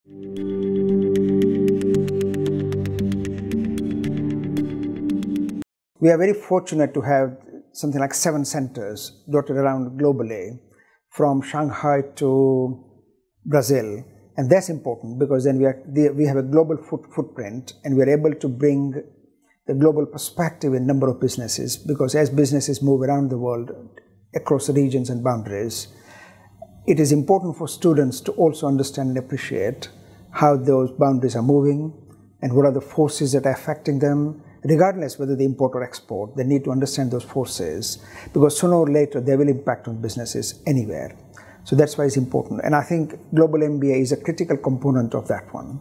We are very fortunate to have something like 7 centers dotted around globally, from Shanghai to Brazil. And that's important because then we have a global footprint, and we are able to bring the global perspective in a number of businesses, because as businesses move around the world across regions and boundaries, it is important for students to also understand and appreciate how those boundaries are moving and what are the forces that are affecting them. Regardless whether they import or export, they need to understand those forces, because sooner or later they will impact on businesses anywhere. So that's why it's important. And I think Global MBA is a critical component of that one,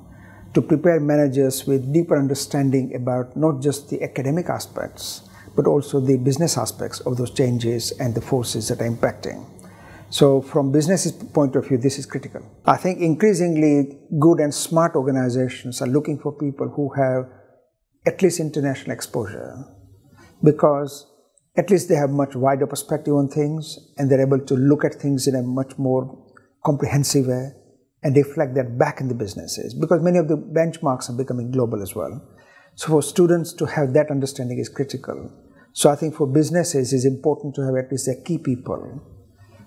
to prepare managers with deeper understanding about not just the academic aspects, but also the business aspects of those changes and the forces that are impacting. So from business's point of view, this is critical. I think increasingly good and smart organizations are looking for people who have at least international exposure, because at least they have much wider perspective on things, and they're able to look at things in a much more comprehensive way and reflect that back in the businesses, because many of the benchmarks are becoming global as well. So for students to have that understanding is critical. So I think for businesses it's important to have at least their key people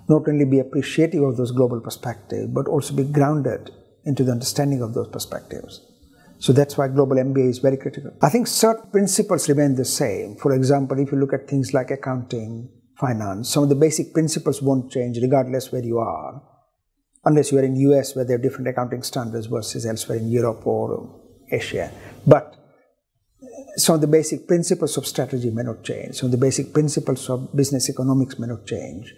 not only be appreciative of those global perspectives, but also be grounded into the understanding of those perspectives. So that's why Global MBA is very critical. I think certain principles remain the same. For example, if you look at things like accounting, finance, some of the basic principles won't change regardless where you are, unless you are in the US, where they have different accounting standards versus elsewhere in Europe or Asia. But some of the basic principles of strategy may not change. Some of the basic principles of business economics may not change.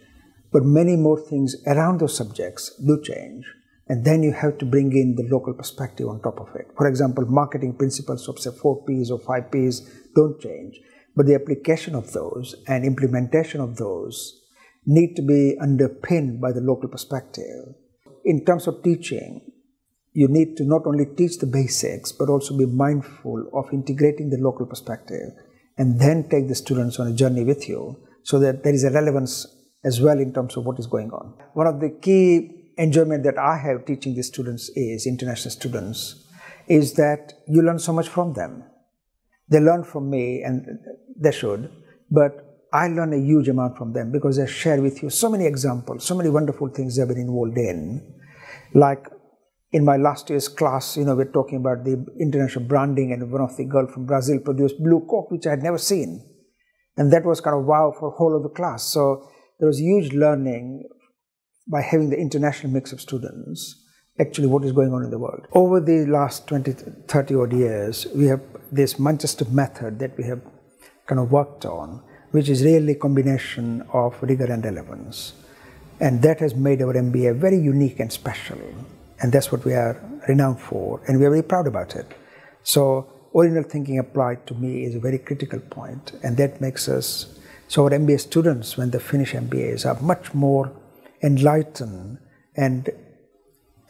But many more things around those subjects do change. And then you have to bring in the local perspective on top of it. For example, marketing principles of say 4 Ps or 5 Ps don't change. But the application of those and implementation of those need to be underpinned by the local perspective. In terms of teaching, you need to not only teach the basics, but also be mindful of integrating the local perspective, and then take the students on a journey with you, so that there is a relevance as well in terms of what is going on. One of the key enjoyment that I have teaching these students is, international students, is that you learn so much from them. They learn from me, and they should, but I learn a huge amount from them, because they share with you so many examples, so many wonderful things they've been involved in. Like in my last year's class, we're talking about the international branding, and one of the girls from Brazil produced blue Coke, which I had never seen. And that was kind of wow for the whole of the class. So there was huge learning by having the international mix of students, actually what is going on in the world. Over the last 20, 30 odd years, we have this Manchester method that we have kind of worked on, which is really a combination of rigor and relevance. And that has made our MBA very unique and special. And that's what we are renowned for, and we are very proud about it. So original thinking applied to me is a very critical point, and that makes us, so our MBA students, when they finish MBAs, are much more enlightened and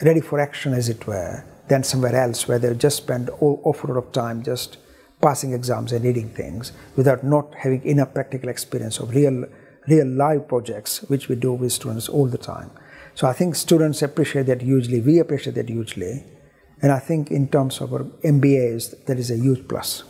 ready for action, as it were, than somewhere else where they just spend awful lot of time just passing exams and reading things without not having enough practical experience of real live projects, which we do with students all the time. So I think students appreciate that hugely, we appreciate that hugely, and I think in terms of our MBAs, that is a huge plus.